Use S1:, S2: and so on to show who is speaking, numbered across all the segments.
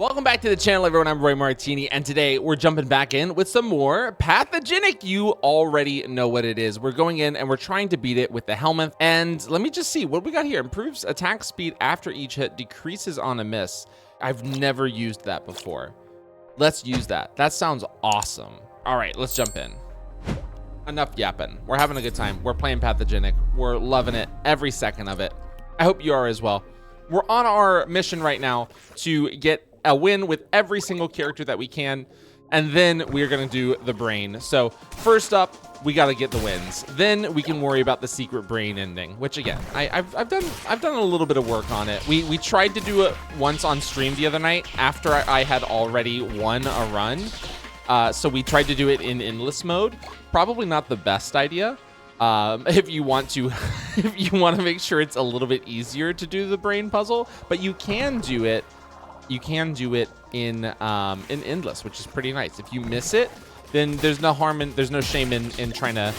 S1: Welcome back to the channel, everyone. I'm Roy Martini, and today we're jumping back in with some more pathogenic. You already know what it is. We're going in and we're trying to beat it with the helmet. And let me just see what we got here. Improves attack speed after each hit, decreases on a miss. I've never used that before. Let's use that. That sounds awesome. All right, let's jump in. Enough yapping. We're having a good time. We're playing pathogenic. We're loving it, every second of it. I hope you are as well. We're on our mission right now to get a win with every single character that we can, and then we're gonna do the brain. So first up, we gotta get the wins. Then we can worry about the secret brain ending, which again, I've done a little bit of work on it. We tried to do it once on stream the other night after I had already won a run. So we tried to do it in endless mode. Probably not the best idea. If you want to make sure it's a little bit easier to do the brain puzzle, but you can do it. You can do it in endless, which is pretty nice. If you miss it, then there's no harm in, there's no shame in trying to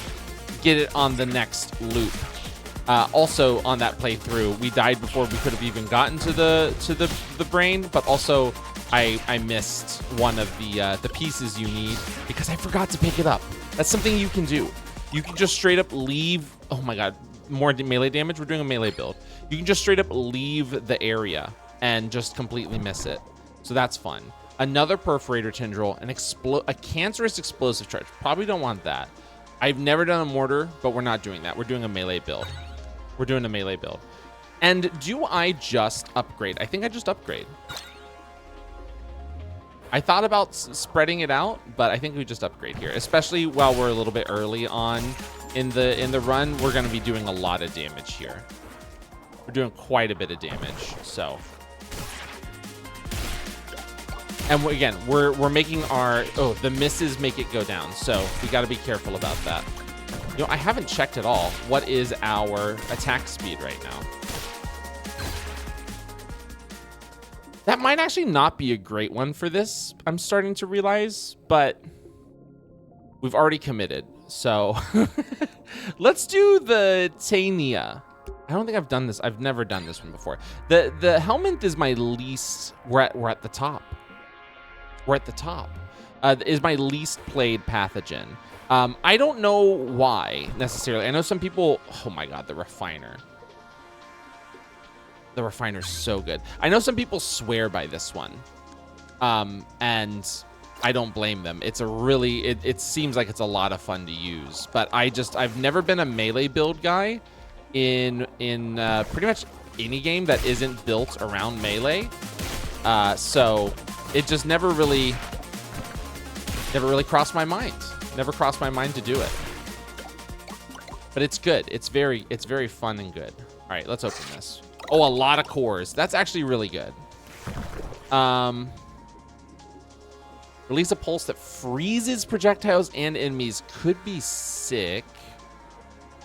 S1: get it on the next loop. Also on that playthrough, we died before we could have even gotten to the brain, but also I missed one of the pieces you need because I forgot to pick it up. That's something you can do. You can just straight up leave. Oh my god, more melee damage. We're doing a melee build. You can just straight up leave the area and just completely miss it. So that's fun. Another perforator tendril, a cancerous explosive charge. Probably don't want that. I've never done a mortar, but we're not doing that. We're doing a melee build. We're doing a melee build. And do I just upgrade? I think I just upgrade. I thought about spreading it out, but I think we just upgrade here, especially while we're a little bit early on in the run. We're going to be doing a lot of damage here. We're doing quite a bit of damage, so. And again, we're making our, the misses make it go down. So we got to be careful about that. You know, I haven't checked at all. What is our attack speed right now? That might actually not be a great one for this, I'm starting to realize, but we've already committed. So let's do the Tania. I don't think I've done this. I've never done this one before. The helmet is my least, we're at the top. We're at the top. Is my least played pathogen. I don't know why necessarily. I know some people, oh my god, the refiner. The refiner's so good. I know some people swear by this one. And I don't blame them. It's a really, it seems like it's a lot of fun to use, but I've never been a melee build guy in pretty much any game that isn't built around melee. So it just never really crossed my mind. Never crossed my mind to do it. But it's good. It's very fun and good. All right, let's open this. Oh, a lot of cores. That's actually really good. Release a pulse that freezes projectiles and enemies. Could be sick.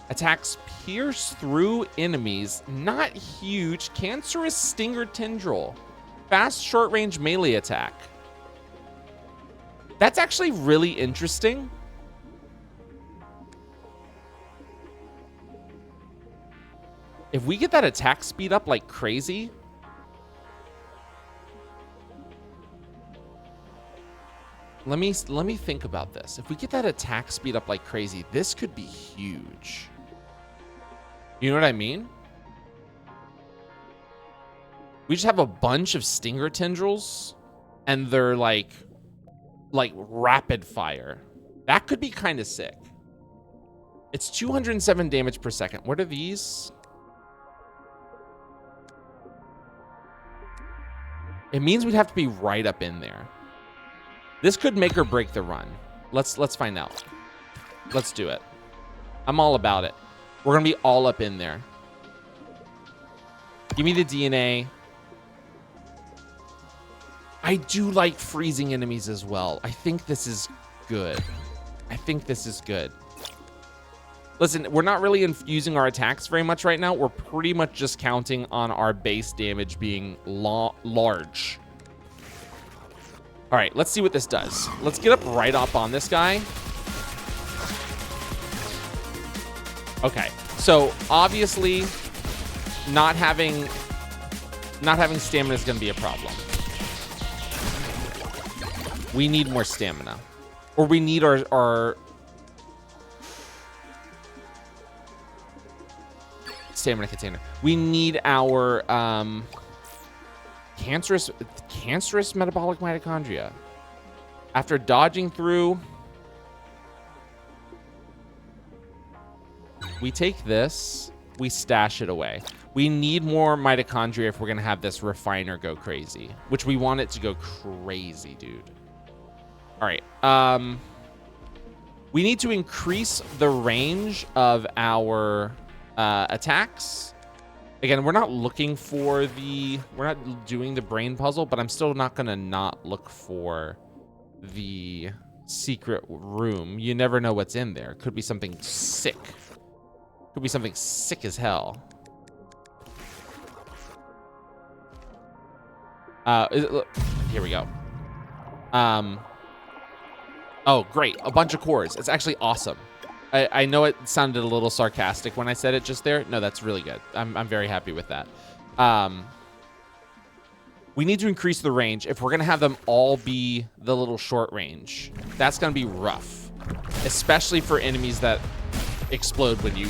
S1: Attacks pierce through enemies. Not huge. Cancerous stinger tendril. Fast short range melee attack. That's actually really interesting. If we get that attack speed up like crazy, let me think about this. If we get that attack speed up like crazy, this could be huge. You know what I mean? We just have a bunch of stinger tendrils and they're like rapid fire. That could be kind of sick. It's 207 damage per second. What are these? It means we'd have to be right up in there. This could make or break the run. Let's find out. Let's do it. I'm all about it. We're gonna be all up in there. Give me the DNA. I do like freezing enemies as well. I think this is good. I think this is good. Listen, we're not really using our attacks very much right now. We're pretty much just counting on our base damage being large. All right, let's see what this does. Let's get up right up on this guy. Okay, so obviously not having stamina is going to be a problem. We need more stamina. Or we need our stamina container. We need our cancerous metabolic mitochondria. After dodging through, we take this, we stash it away. We need more mitochondria if we're gonna have this refiner go crazy, which we want it to go crazy, dude. All right, we need to increase the range of our attacks. Again, we're not looking for we're not doing the brain puzzle, but I'm still not gonna not look for the secret room. You never know what's in there. Could be something sick. Could be something sick as hell. Here we go. Oh, great. A bunch of cores. It's actually awesome. I know it sounded a little sarcastic when I said it just there. No, that's really good. I'm very happy with that. We need to increase the range. If we're going to have them all be the little short range, that's going to be rough, especially for enemies that explode when you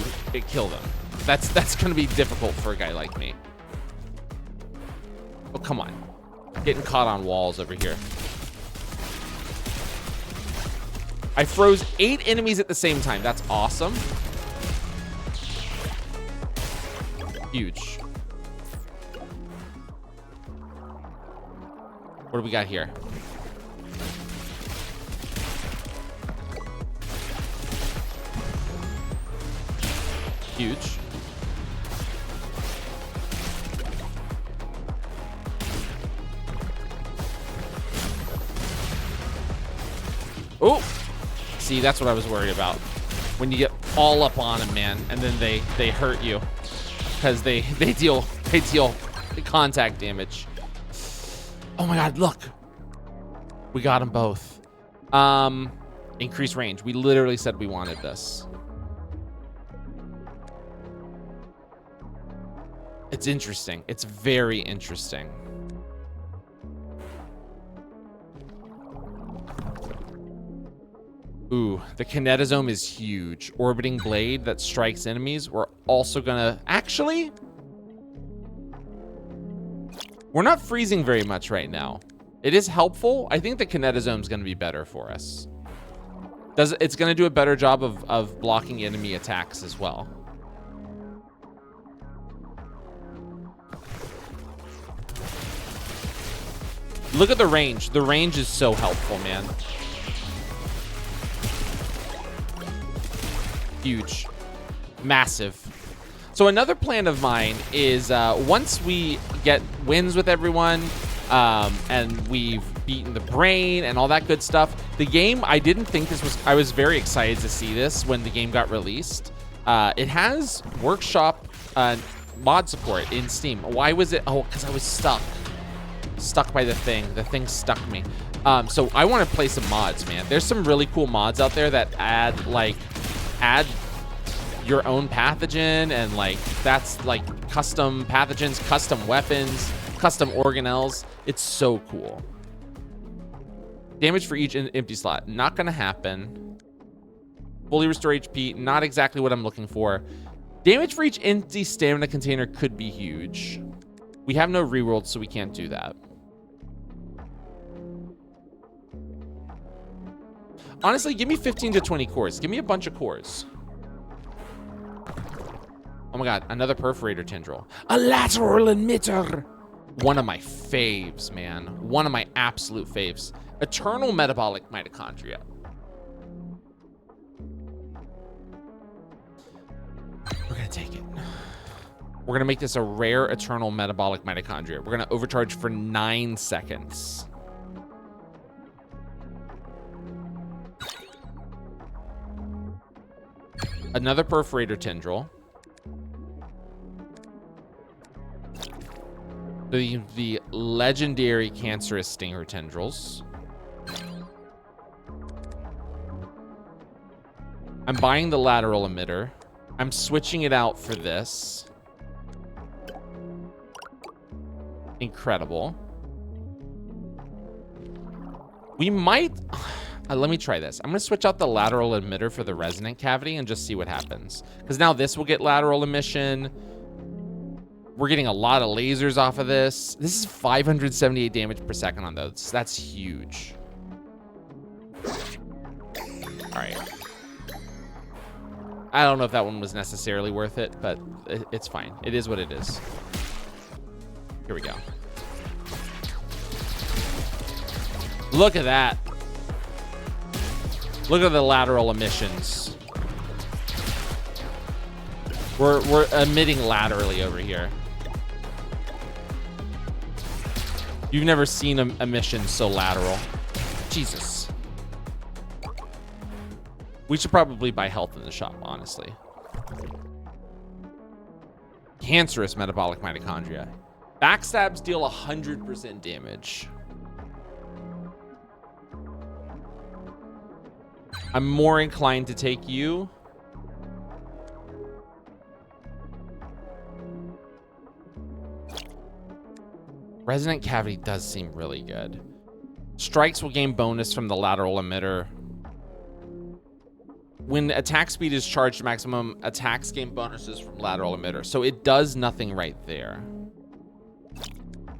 S1: kill them. That's going to be difficult for a guy like me. Oh, come on. Getting caught on walls over here. I froze 8 enemies at the same time. That's awesome. Huge. What do we got here? Huge. Oh! See, that's what I was worried about. When you get all up on them, man, and then they hurt you because they deal contact damage. Oh my god, look. We got them both. Increase range. We literally said we wanted this. It's interesting. It's very interesting. Ooh, the kinetosome is huge. Orbiting blade that strikes enemies. We're also gonna... Actually, we're not freezing very much right now. It is helpful. I think the kinetosome is gonna be better for us. It's gonna do a better job of blocking enemy attacks as well. Look at the range. The range is so helpful, man. Huge. Massive. So another plan of mine is once we get wins with everyone and we've beaten the brain and all that good stuff, the game, I didn't think this was... I was very excited to see this when the game got released. It has workshop mod support in Steam. Why was it... Oh, because I was stuck by the thing. The thing stuck me. So I want to play some mods, man. There's some really cool mods out there that add your own pathogen, and like that's like custom pathogens, custom weapons, custom organelles. It's so cool. Damage for each empty slot, not gonna happen. Fully restore HP, not exactly what I'm looking for. Damage for each empty stamina container could be huge. We have no reworld, so we can't do that. Honestly, give me 15 to 20 cores. Give me a bunch of cores. Oh my god, another perforator tendril. A lateral emitter. One of my faves, man. One of my absolute faves. Eternal metabolic mitochondria. We're gonna take it. We're gonna make this a rare eternal metabolic mitochondria. We're gonna overcharge for 9 seconds. Another perforator tendril. The legendary cancerous stinger tendrils. I'm buying the lateral emitter. I'm switching it out for this. Incredible. We might... let me try this. I'm going to switch out the lateral emitter for the resonant cavity and just see what happens. Because now this will get lateral emission. We're getting a lot of lasers off of this. This is 578 damage per second on those. That's huge. All right. I don't know if that one was necessarily worth it, but it's fine. It is what it is. Here we go. Look at that. Look at the lateral emissions. We're emitting laterally over here. You've never seen an emission so lateral. Jesus. We should probably buy health in the shop, honestly. Cancerous metabolic mitochondria. Backstabs deal 100% damage. I'm more inclined to take you. Resonant cavity does seem really good. Strikes will gain bonus from the lateral emitter. When attack speed is charged to maximum, attacks gain bonuses from lateral emitter. So it does nothing right there.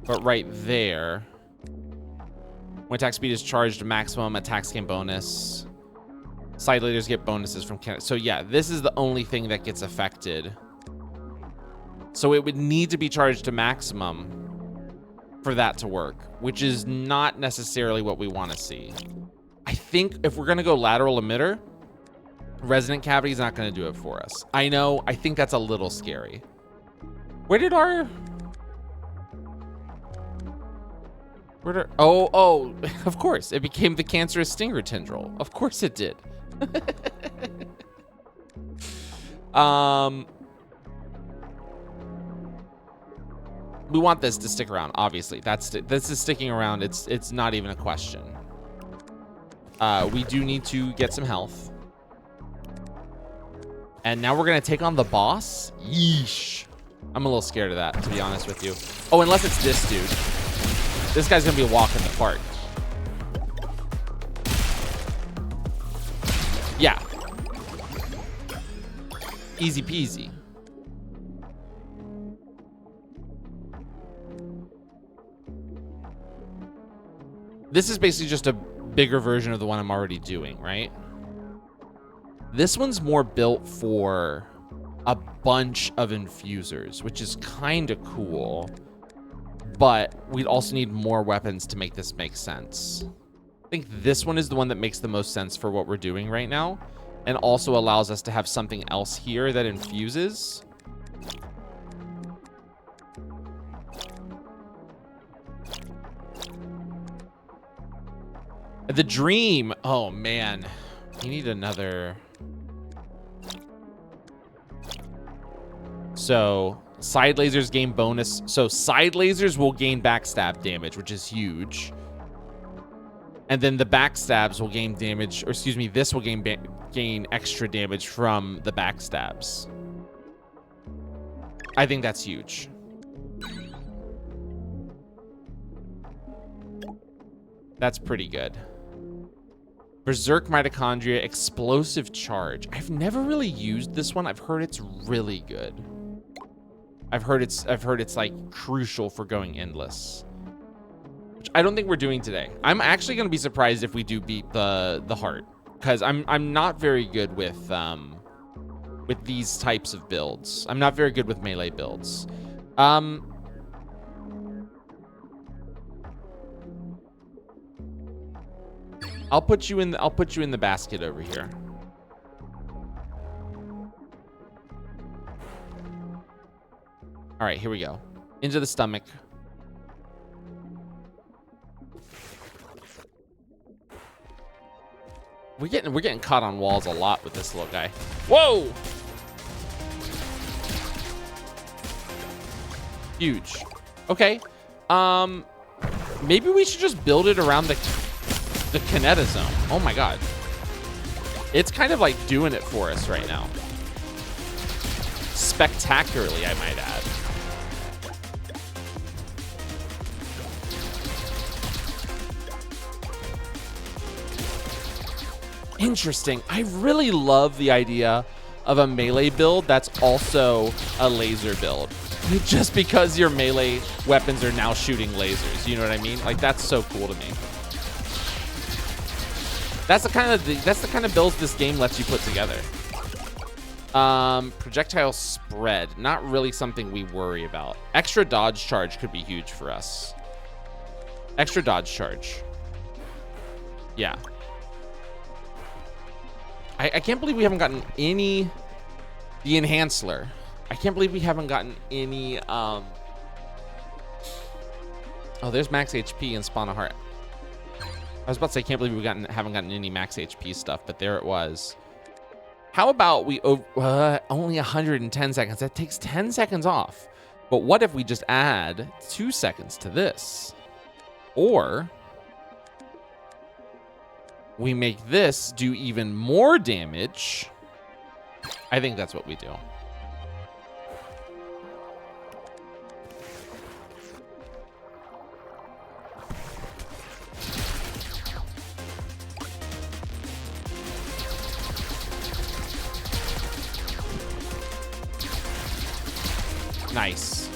S1: But right there, when attack speed is charged to maximum, attacks gain bonus. Side lasers get bonuses from Canada. So yeah, this is the only thing that gets affected. So it would need to be charged to maximum for that to work, which is not necessarily what we want to see. I think if we're going to go lateral emitter, resonant cavity is not going to do it for us. I know. I think that's a little scary. Where did our... Oh, of course. It became the cancerous stinger tendril. Of course it did. We want this to stick around, obviously. This is sticking around. It's not even a question. We do need to get some health. And now we're gonna take on the boss. Yeesh. I'm a little scared of that, to be honest with you. Oh, unless it's this dude. This guy's gonna be a walk in the park. Yeah. Easy peasy. This is basically just a bigger version of the one I'm already doing, right? This one's more built for a bunch of infusers, which is kind of cool. But we'd also need more weapons to make this make sense. I think this one is the one that makes the most sense for what we're doing right now, and also allows us to have something else here that infuses. The dream. Oh man, you need another. So side lasers gain bonus. So side lasers will gain backstab damage, which is huge. And then the backstabs will gain damage, or excuse me, this will gain extra damage from the backstabs. I think that's huge. That's pretty good. Berserk mitochondria, explosive charge. I've never really used this one. I've heard it's really good. I've heard it's like crucial for going endless, which I don't think we're doing today. I'm actually going to be surprised if we do beat the heart, because I'm not very good with these types of builds. I'm not very good with melee builds. I'll put you in the basket over here. All right, here we go. Into the stomach. We're getting caught on walls a lot with this little guy. Whoa! Huge. Okay. Maybe we should just build it around the kinetosome. Oh my god. It's kind of like doing it for us right now. Spectacularly, I might add. Interesting. I really love the idea of a melee build that's also a laser build. Just because your melee weapons are now shooting lasers. You know what I mean? Like, that's so cool to me. That's the kind of builds this game lets you put together. Projectile spread. Not really something we worry about. Extra dodge charge could be huge for us. Extra dodge charge. Yeah. I can't believe we haven't gotten any... The Enhancer. I can't believe we haven't gotten any... Oh, there's max HP and Spawn a Heart. I was about to say, I can't believe we haven't gotten any max HP stuff, but there it was. How about we... only 110 seconds. That takes 10 seconds off. But what if we just add 2 seconds to this? Or... we make this do even more damage. I think that's what we do. Nice.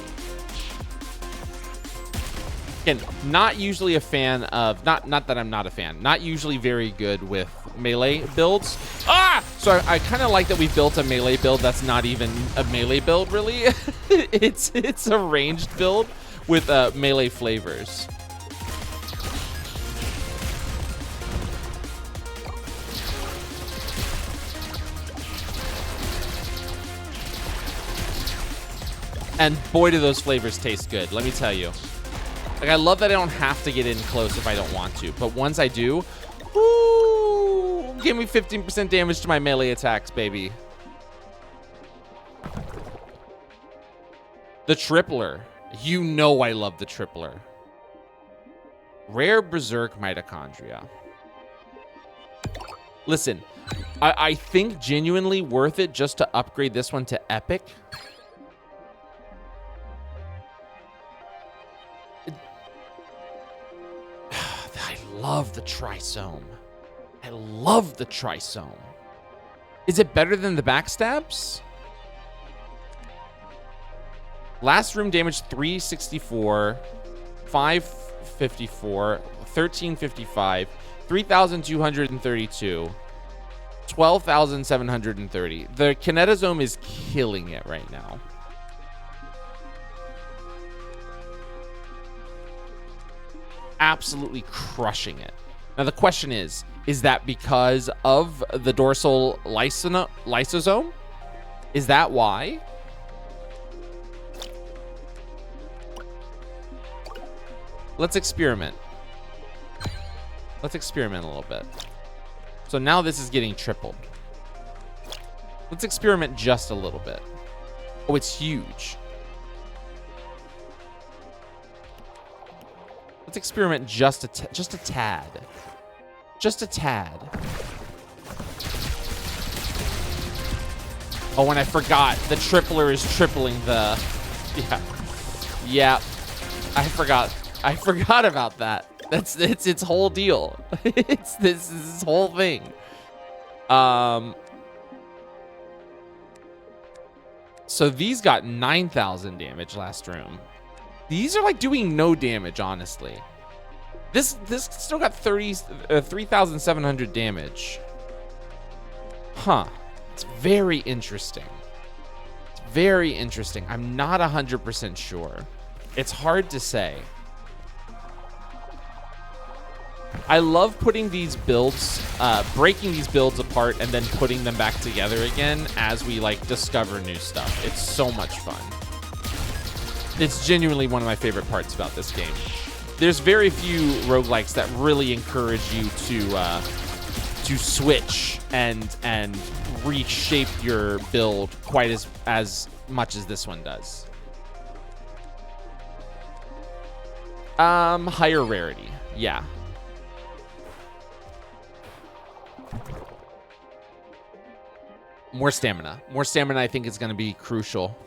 S1: Again, not usually a fan of, not that I'm not a fan, not usually very good with melee builds. So I kind of like that we built a melee build that's not even a melee build, really. it's a ranged build with melee flavors. And boy, do those flavors taste good, let me tell you. Like, I love that I don't have to get in close if I don't want to, but once I do, ooh, give me 15% damage to my melee attacks, baby. The Tripler. You know I love the Tripler. Rare Berserk Mitochondria. Listen, I think genuinely worth it just to upgrade this one to Epic. I love the Trisome. I love the Trisome. Is it better than the backstabs? Last room damage 364, 554, 1355, 3,232, 12,730. The Kinetosome is killing it right now. Absolutely crushing it. Now the question is that because of the dorsal lysosome? Is that why? Let's experiment. Let's experiment a little bit. So now this is getting tripled. Let's experiment just a little bit. Oh, it's huge. Let's experiment just a tad. Just a tad. Oh, and I forgot. The Tripler is tripling the... Yeah. I forgot about that. It's its whole deal. It's this whole thing. So these got 9,000 damage last room. These are like doing no damage, honestly. This still got 3,700 damage. Huh. It's very interesting. It's very interesting. I'm not 100% sure. It's hard to say. I love putting these builds, breaking these builds apart and then putting them back together again as we like discover new stuff. It's so much fun. It's genuinely one of my favorite parts about this game. There's very few roguelikes that really encourage you to switch and reshape your build quite as much as this one does. Higher rarity, yeah. More stamina. More stamina, I think, is going to be crucial.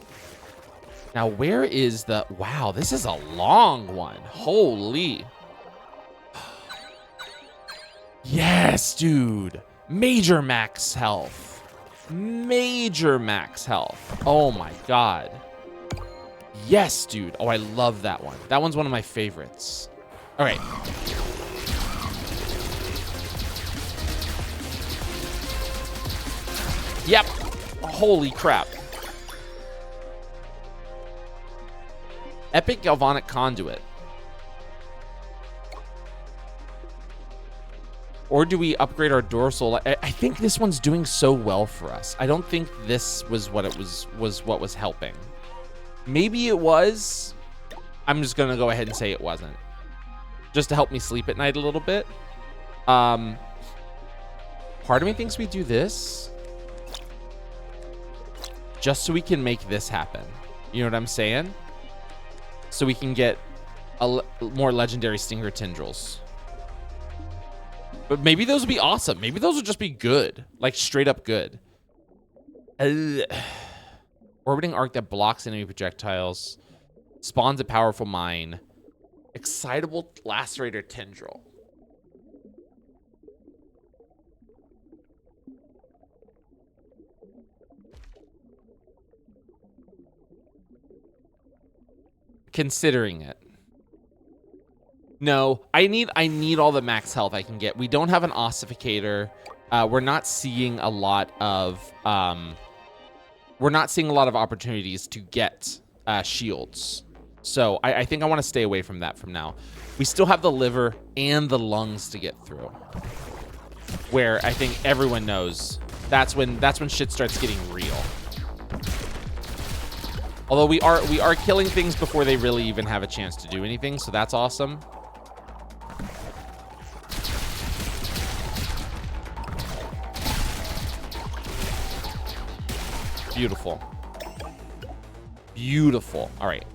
S1: Now, where is the... Wow, this is a long one. Holy. Yes, dude. Major max health. Major max health. Oh my god. Yes, dude. Oh, I love that one. That one's one of my favorites. All right. Yep. Holy crap. Epic Galvanic Conduit. Or do we upgrade our dorsal? I think this one's doing so well for us. I don't think this was what it was what was helping. Maybe it was. I'm just gonna go ahead and say it wasn't. Just to help me sleep at night a little bit. Part of me thinks we do this just so we can make this happen. You know what I'm saying? So we can get more legendary Stinger Tendrils. But maybe those would be awesome. Maybe those would just be good. Like, straight up good. Orbiting arc that blocks enemy projectiles. Spawns a powerful mine. Excitable lacerator tendril. Considering it. No, I need all the max health I can get. We don't have an ossificator. We're not seeing a lot of opportunities to get shields. So I think I want to stay away from that from now. We still have the liver and the lungs to get through. Where I think everyone knows that's when shit starts getting real. Although we are killing things before they really even have a chance to do anything, so that's awesome. Beautiful. Beautiful. All right.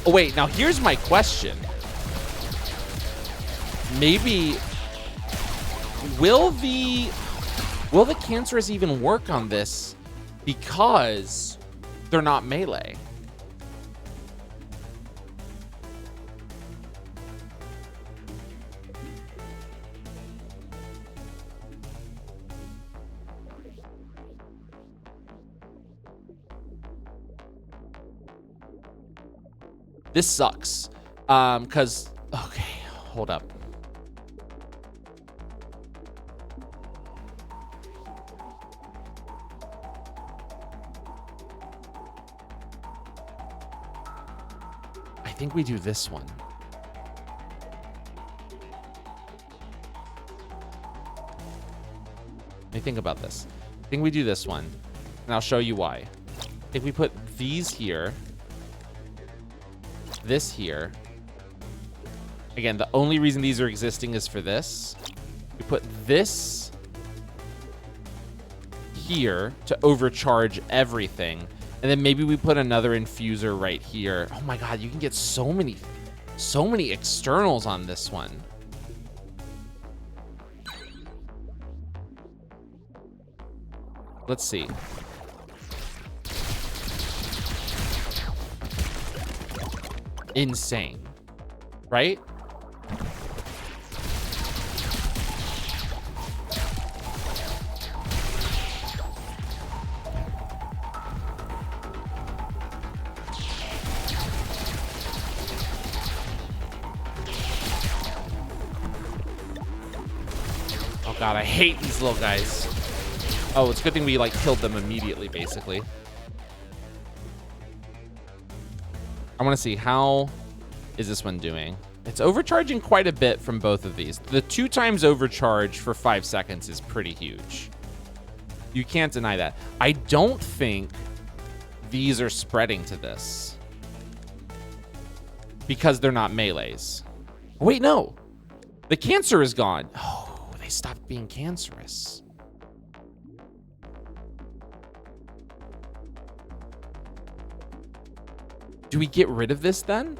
S1: Oh, wait. Now, here's my question. Maybe... Will the cancerous even work on this because they're not melee? This sucks. Because... Okay, hold up. I think we do this one. Let me think about this. I think we do this one, and I'll show you why. If we put these here... This here. Again, the only reason these are existing is for this. We put this here to overcharge everything. And then maybe we put another infuser right here. Oh my god, you can get so many externals on this one. Let's see. Insane, right? Oh god, I hate these little guys. Oh, it's a good thing we like killed them immediately, basically. I want to see, how is this one doing? It's overcharging quite a bit from both of these. The 2 times overcharge for 5 seconds is pretty huge. You can't deny that. I don't think these are spreading to this because they're not melees. Wait, no. The cancer is gone. Oh, they stopped being cancerous. Do we get rid of this then?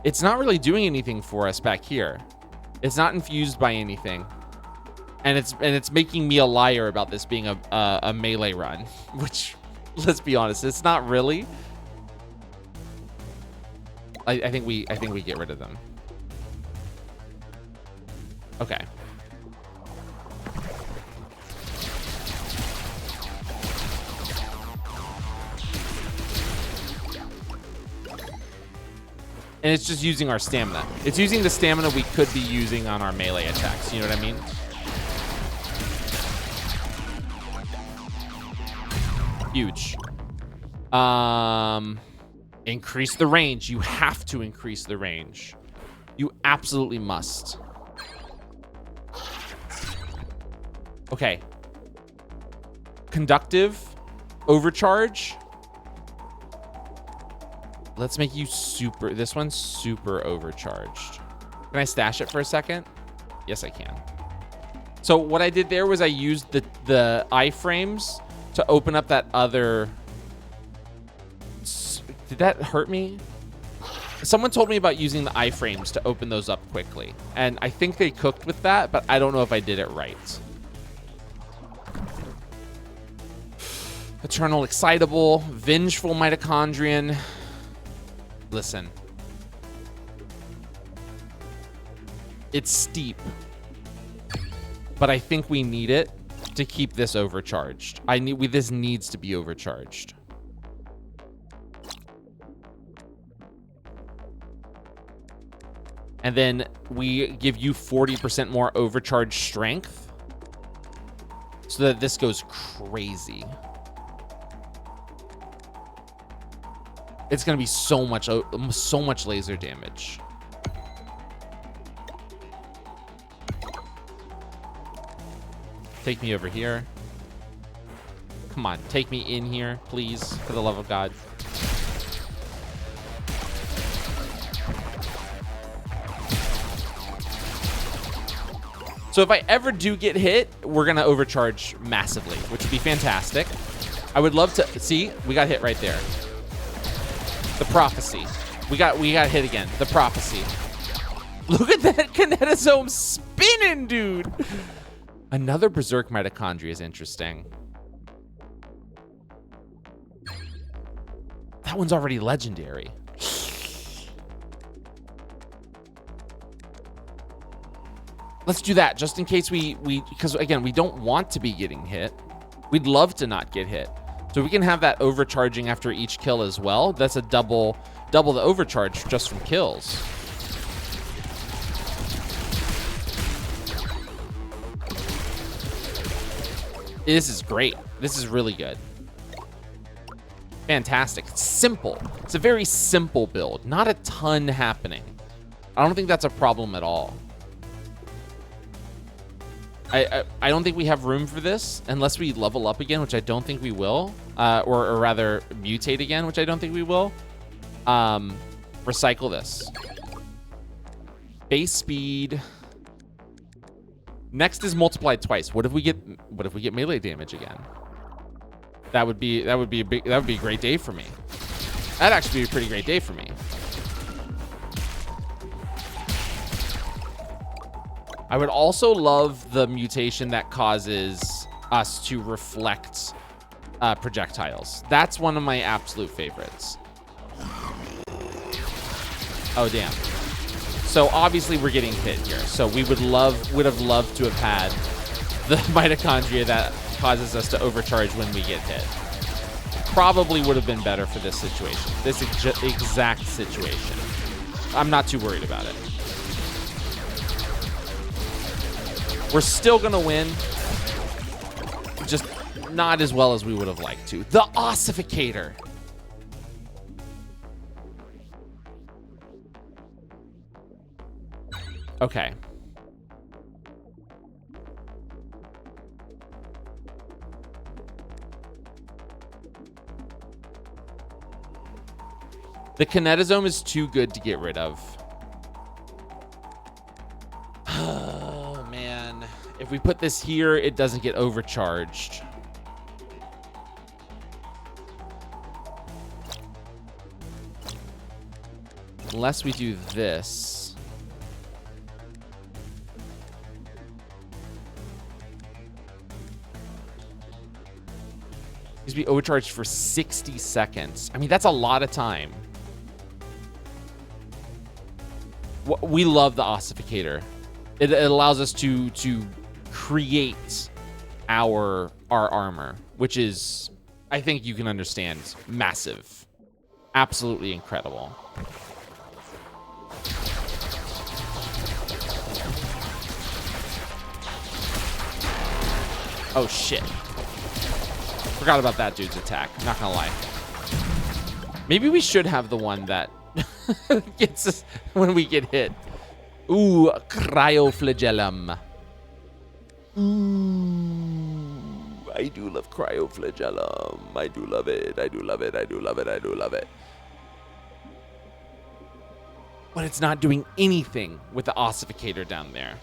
S1: It's not really doing anything for us back here. It's not infused by anything. And it's making me a liar about this being a melee run, which, let's be honest, it's not really. I think we get rid of them. Okay. And it's just using our stamina. It's using the stamina we could be using on our melee attacks. You know what I mean? Huge. Increase the range. You have to increase the range. You absolutely must. Okay. Conductive. Overcharge. Let's make you super... This one's super overcharged. Can I stash it for a second? Yes, I can. So what I did there was I used the iframes to open up that other... Did that hurt me? Someone told me about using the iframes to open those up quickly. And I think they cooked with that, but I don't know if I did it right. Eternal Excitable. Vengeful Mitochondrion. Listen. It's steep. But I think we need it to keep this overcharged. This needs to be overcharged. And then we give you 40% more overcharged strength so that this goes crazy. It's going to be so much laser damage. Take me over here. Come on, take me in here, please, for the love of God. So if I ever do get hit, we're going to overcharge massively, which would be fantastic. I would love to... See, we got hit right there. The prophecy. We got hit again. The prophecy. Look at that kinetosome spinning, dude. Another berserk mitochondria is interesting. That one's already legendary. Let's do that just in case because again, we don't want to be getting hit. We'd love to not get hit. So we can have that overcharging after each kill as well. That's a double the overcharge just from kills. This is great. This is really good. Fantastic. It's simple. It's a very simple build. Not a ton happening. I don't think that's a problem at all. I don't think we have room for this unless we level up again, which I don't think we will. Or rather, mutate again, which I don't think we will. Recycle this. Base speed. Next is multiplied twice. What if we get melee damage again? That would be a great day for me. That'd actually be a pretty great day for me. I would also love the mutation that causes us to reflect projectiles. That's one of my absolute favorites. Oh, damn. So obviously we're getting hit here. So we would have loved to have had the mitochondria that causes us to overcharge when we get hit. Probably would have been better for this situation. This exact situation. I'm not too worried about it. We're still gonna win, just not as well as we would have liked to. The ossificator. Okay. The kinetosome is too good to get rid of. Oh, man. If we put this here, it doesn't get overcharged. Unless we do this. Needs to be overcharged for 60 seconds. I mean, that's a lot of time. We love the ossificator. It allows us to create our armor, which is, I think you can understand, massive. Absolutely incredible. Oh, shit. Forgot about that dude's attack. Not gonna lie. Maybe we should have the one that gets us when we get hit. Ooh, cryoflagellum. Ooh, I do love cryoflagellum. I do love it. I do love it. I do love it. I do love it. But it's not doing anything with the ossificator down there.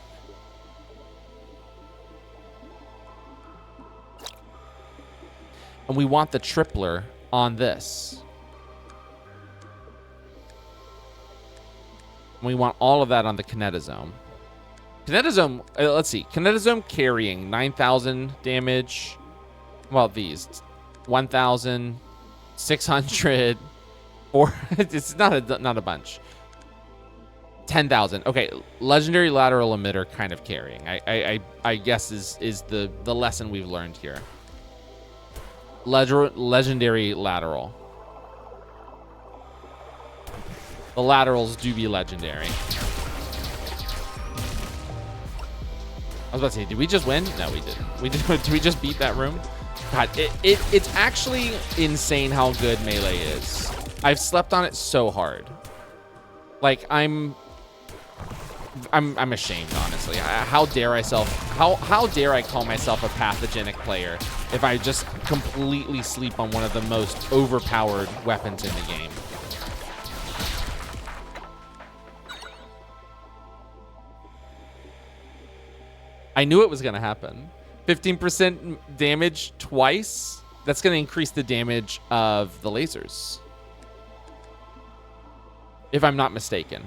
S1: And we want the tripler on this. We want all of that on the kinetosome. Kinetosome, let's see. Kinetosome carrying 9,000 damage. Well, these 1,600. Or it's not a bunch. 10,000. Okay, legendary lateral emitter kind of carrying. I guess is the lesson we've learned here. Legendary lateral. The laterals do be legendary. I was about to say, did we just win? No, we didn't. Did we just beat that room? God, it's actually insane how good melee is. I've slept on it so hard. Like, I'm ashamed, honestly. How dare I call myself a pathogenic player if I just completely sleep on one of the most overpowered weapons in the game? I knew it was going to happen. 15% damage twice. That's going to increase the damage of the lasers, if I'm not mistaken.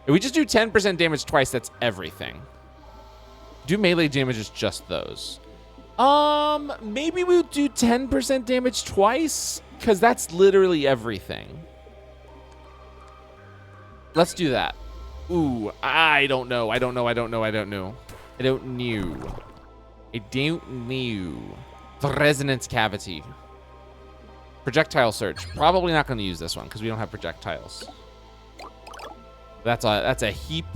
S1: If we just do 10% damage twice, that's everything. Do melee damage is just those. Maybe we'll do 10% damage twice, because that's literally everything. Let's do that. Ooh, I don't know. I don't know. The resonance cavity. Projectile search. Probably not going to use this one because we don't have projectiles. That's a heap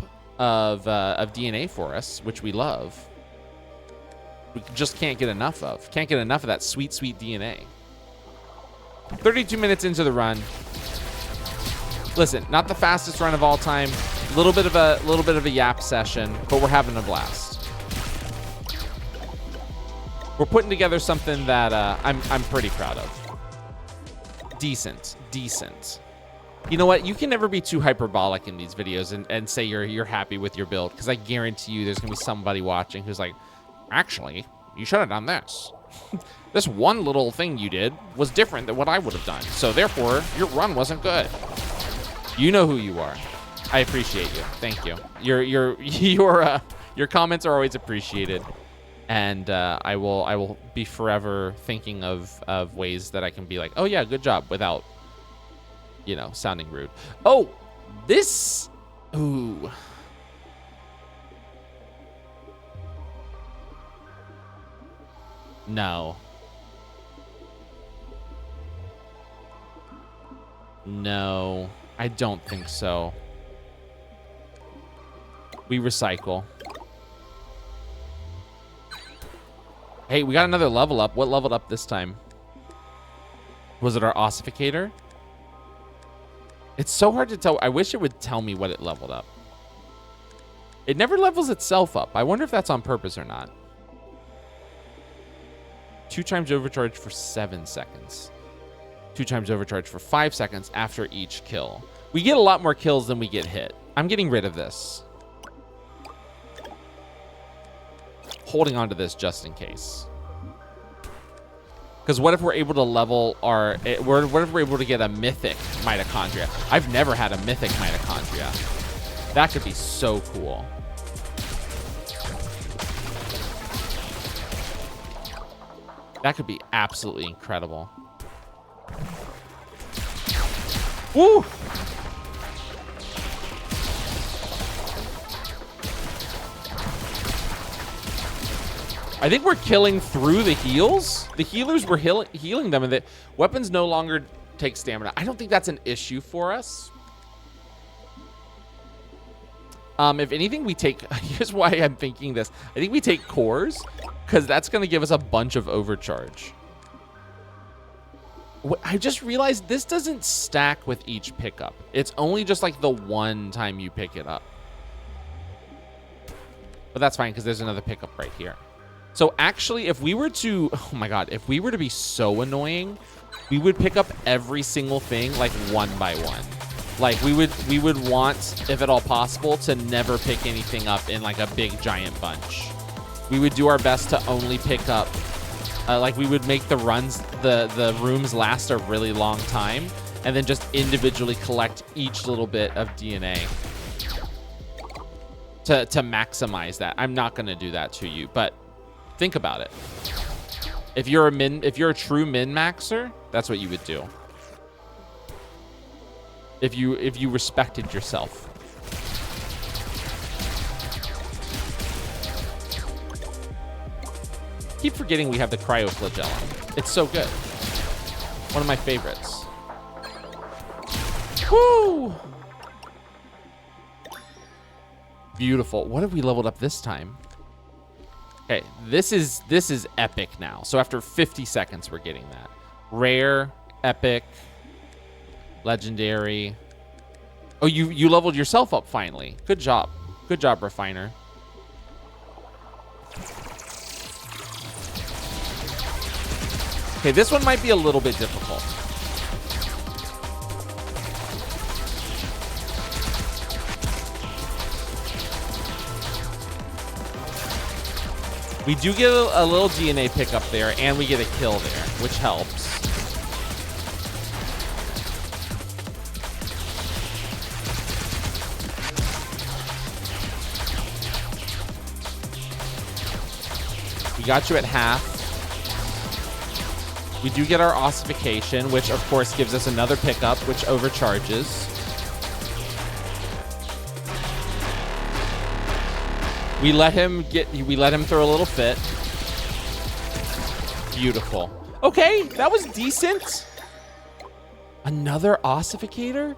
S1: of DNA for us, which we love. We just can't get enough of. Can't get enough of that sweet, sweet DNA. 32 minutes into the run. Listen, not the fastest run of all time. A little bit of a yap session, but we're having a blast. We're putting together something that I'm pretty proud of. Decent. You know what? You can never be too hyperbolic in these videos and say you're happy with your build, because I guarantee you there's gonna be somebody watching who's like, actually, you should have done this. This one little thing you did was different than what I would have done, so therefore your run wasn't good. You know who you are. I appreciate you. Thank you. Your comments are always appreciated, and I will be forever thinking of ways that I can be like, oh yeah, good job, without, you know, sounding rude. Oh, this. Ooh. No. No, I don't think so. We recycle. Hey, we got another level up. What leveled up this time? Was it our ossificator? It's so hard to tell. I wish it would tell me what it leveled up. It never levels itself up. I wonder if that's on purpose or not. 2 times overcharge for 7 seconds. 2 times overcharge for 5 seconds after each kill. We get a lot more kills than we get hit. I'm getting rid of this. Holding on to this just in case. Because what if we're able to level our... What if we're able to get a mythic mitochondria? I've never had a mythic mitochondria. That could be so cool. That could be absolutely incredible. Woo! I think we're killing through the heals. The healers were healing them, and the weapons no longer take stamina. I don't think that's an issue for us. If anything, we take... Here's why I'm thinking this. I think we take cores, because that's going to give us a bunch of overcharge. I just realized this doesn't stack with each pickup. It's only just like the one time you pick it up. But that's fine, because there's another pickup right here. So actually, if we were to... Oh my god. If we were to be so annoying, we would pick up every single thing like one by one. Like we would want, if at all possible, to never pick anything up in like a big giant bunch. We would do our best to only pick up, like we would make the runs, the rooms last a really long time, and then just individually collect each little bit of DNA to maximize that. I'm not gonna do that to you, but think about it. If you're a true min-maxer, that's what you would do. If you respected yourself. Keep forgetting we have the cryoflagellum. It's so good. One of my favorites. Woo! Beautiful. What have we leveled up this time? Okay, this is epic now. So after 50 seconds, we're getting that. Rare, epic, legendary. Oh, you leveled yourself up finally. Good job. Good job, Refiner. Okay, this one might be a little bit difficult. We do get a little DNA pickup there, and we get a kill there, which helps. We got you at half. We do get our ossification, which of course gives us another pickup, which overcharges. We let him throw a little fit. Beautiful. Okay, that was decent. Another ossificator?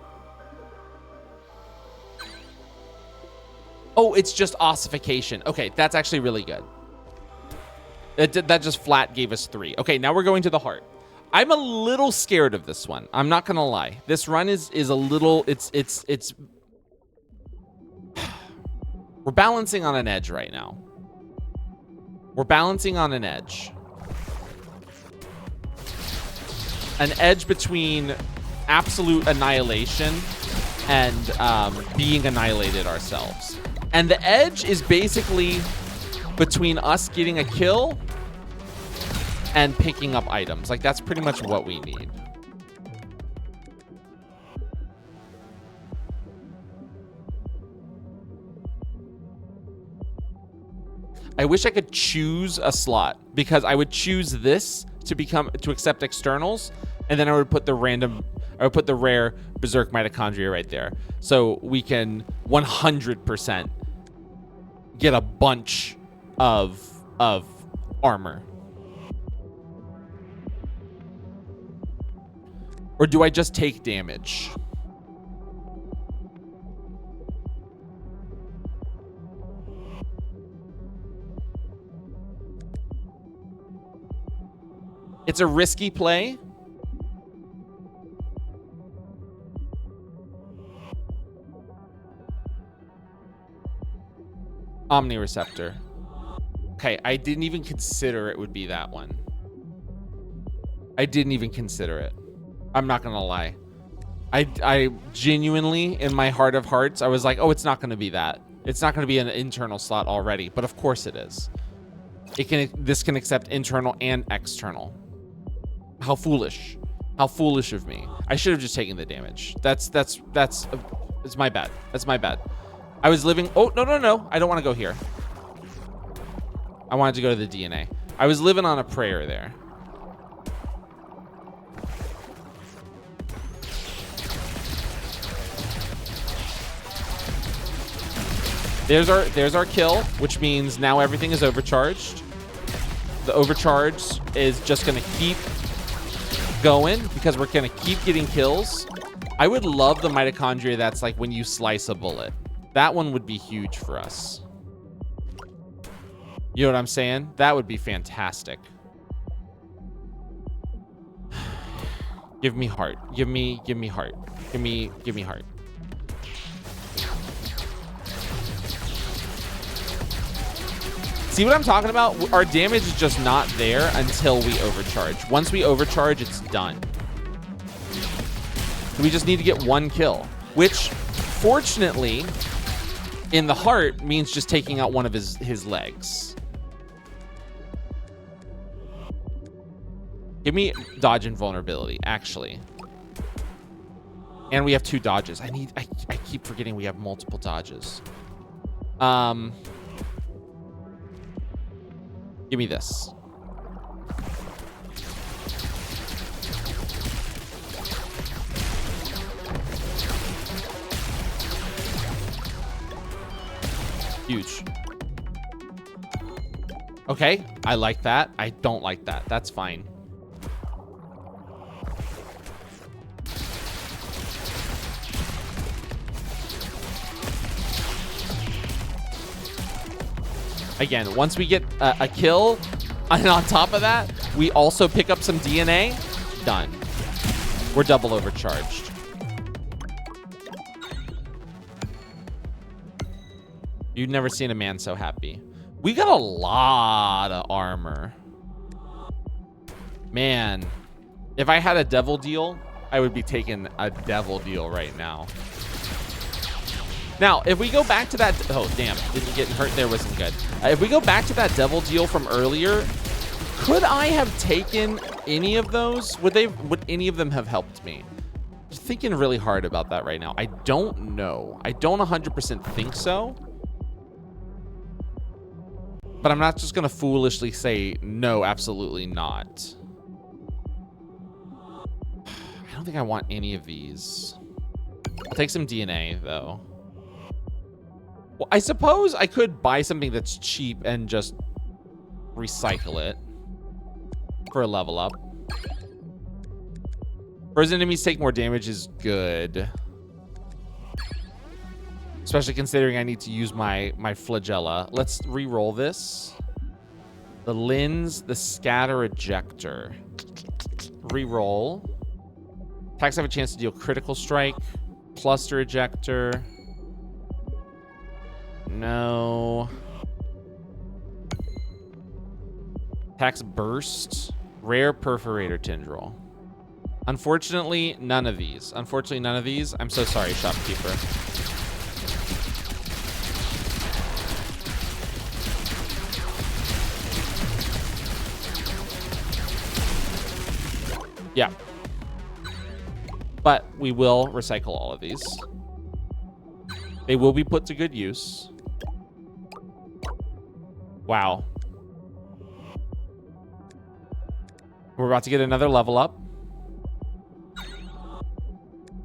S1: Oh, it's just ossification. Okay, that's actually really good. That just flat gave us 3. Okay, now we're going to the heart. I'm a little scared of this one. I'm not gonna lie. This run is a little. It's. We're balancing on an edge right now. We're balancing on an edge. An edge between absolute annihilation and being annihilated ourselves. And the edge is basically between us getting a kill and picking up items. Like, that's pretty much what we need. I wish I could choose a slot, because I would choose this to accept externals, and then I would put the rare Berserk Mitochondria right there. So we can 100% get a bunch of armor. Or do I just take damage? It's a risky play. Omnireceptor. Okay, I didn't even consider it would be that one. I didn't even consider it. I'm not gonna lie. I genuinely, in my heart of hearts, I was like, oh, it's not gonna be that. It's not gonna be an internal slot already, but of course it is. This can accept internal and external. How foolish. How foolish of me. I should have just taken the damage. It's my bad. That's my bad. I was living... Oh, no. I don't want to go here. I wanted to go to the DNA. I was living on a prayer there. There's our kill, which means now everything is overcharged. The overcharge is just going to keep going because we're going to keep getting kills. I would love the mitochondria that's like when you slice a bullet. That one would be huge for us. You know what I'm saying? That would be fantastic. Give me heart. Give me heart. Give me heart. See what I'm talking about? Our damage is just not there until we overcharge. Once we overcharge, it's done. We just need to get one kill, which fortunately in the heart means just taking out one of his legs. Give me dodge and vulnerability, actually. And we have 2 dodges. I keep forgetting we have multiple dodges. Give me this. Huge. Okay, I like that. I don't like that. That's fine. Again, once we get a kill, and on top of that, we also pick up some DNA. Done. We're double overcharged. You've never seen a man so happy. We got a lot of armor. Man, if I had a devil deal, I would be taking a devil deal right now. Now, if we go back to that... Oh, damn. Didn't get hurt there. Wasn't good. If we go back to that devil deal from earlier, could I have taken any of those? Would any of them have helped me? Just thinking really hard about that right now. I don't know. I don't 100% think so. But I'm not just going to foolishly say, no, absolutely not. I don't think I want any of these. I'll take some DNA, though. Well, I suppose I could buy something that's cheap and just recycle it for a level up. Frozen enemies take more damage is good. Especially considering I need to use my flagella. Let's re-roll this. The lens, the scatter ejector. Re-roll. Attacks have a chance to deal critical strike. Cluster ejector. No. Attacks burst. Rare perforator tendril. Unfortunately, none of these. Unfortunately, none of these. I'm so sorry, shopkeeper. Yeah. But we will recycle all of these. They will be put to good use. Wow. We're about to get another level up.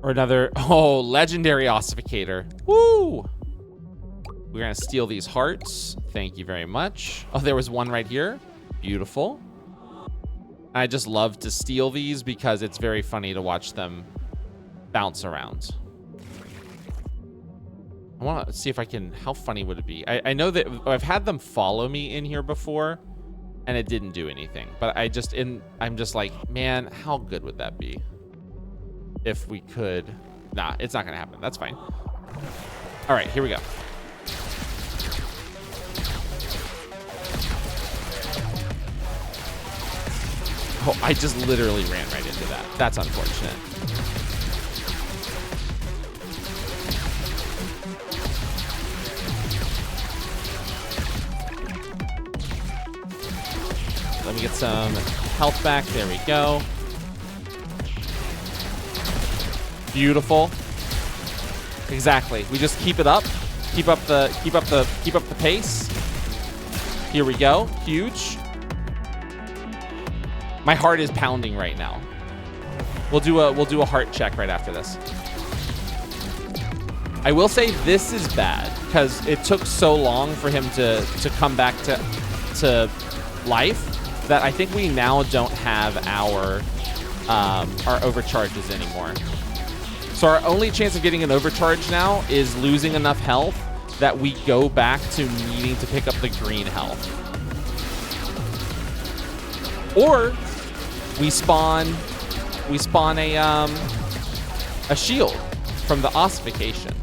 S1: Or another... Oh, legendary ossificator. Woo! We're going to steal these hearts. Thank you very much. Oh, there was one right here. Beautiful. I just love to steal these because it's very funny to watch them bounce around. I want to see if I can... How funny would it be? I know that I've had them follow me in here before, and it didn't do anything. But I'm just like, man, how good would that be? If we could... Nah, it's not going to happen. That's fine. All right, here we go. Oh, I just literally ran right into that. That's unfortunate. Let me get some health back. There we go. Beautiful. Exactly. We just keep it up. Keep up the pace. Here we go. Huge. My heart is pounding right now. We'll do a heart check right after this. I will say this is bad because it took so long for him to come back to life. that I think we now don't have our overcharges anymore. So our only chance of getting an overcharge now is losing enough health that we go back to needing to pick up the green health. Or we spawn a shield from the ossification.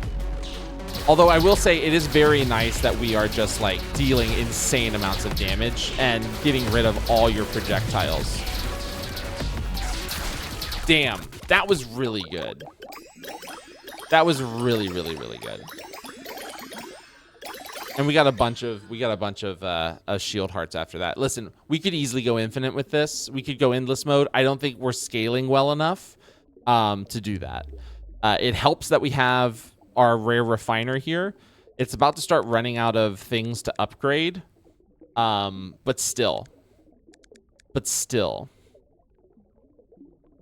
S1: Although I will say it is very nice that we are just like dealing insane amounts of damage and getting rid of all your projectiles. Damn, that was really good. That was really, really, really good. And we got a bunch of shield hearts after that. Listen, we could easily go infinite with this. We could go endless mode. I don't think we're scaling well enough to do that. It helps that we have our rare refiner here. It's about to start running out of things to upgrade. But still.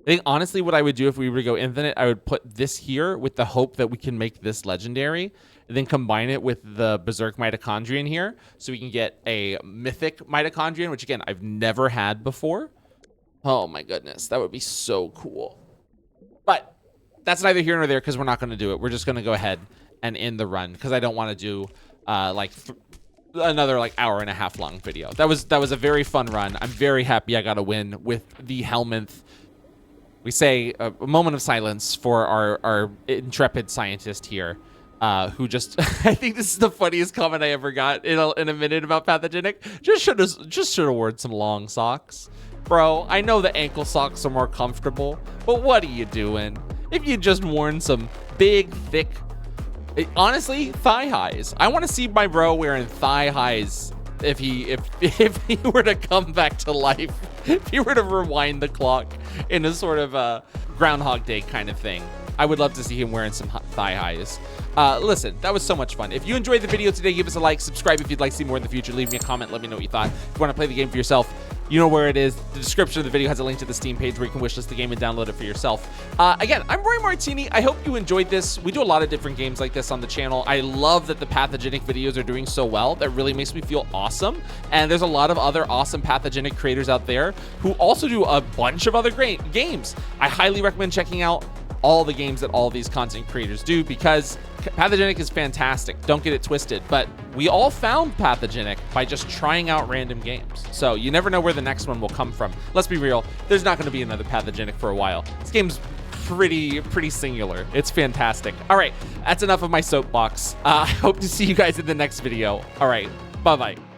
S1: I think honestly what I would do if we were to go infinite, I would put this here with the hope that we can make this legendary, and then combine it with the Berserk Mitochondrion here, so we can get a mythic Mitochondrion, which again, I've never had before. Oh my goodness, that would be so cool. But that's neither here nor there because we're not going to do it. We're just going to go ahead and end the run because I don't want to do another like hour and a half long video. That was a very fun run. I'm very happy I got a win with the Helminth. We say a moment of silence for our intrepid scientist here, who just, I think this is the funniest comment I ever got in a minute about pathogenic. Just should have worn some long socks. Bro, I know the ankle socks are more comfortable, but what are you doing? If you just worn some big, thick, honestly, thigh highs. I want to see my bro wearing thigh highs if he were to come back to life. If he were to rewind the clock in a sort of Groundhog Day kind of thing. I would love to see him wearing some thigh highs. Listen, that was so much fun. If you enjoyed the video today, give us a like, subscribe if you'd like to see more in the future, leave me a comment, let me know what you thought. If you want to play the game for yourself, you know where it is. The description of the video has a link to the Steam page where you can wishlist the game and download it for yourself. Again, I'm Roy Martini. I hope you enjoyed this. We do a lot of different games like this on the channel. I love that the pathogenic videos are doing so well. That really makes me feel awesome. And there's a lot of other awesome pathogenic creators out there who also do a bunch of other great games. I highly recommend checking out all the games that all these content creators do because pathogenic is fantastic. Don't get it twisted, but we all found pathogenic by just trying out random games. So you never know where the next one will come from. Let's be real, there's not going to be another pathogenic for a while. This game's pretty singular. It's fantastic. All right, that's enough of my soapbox. I hope to see you guys in the next video. All right, bye-bye.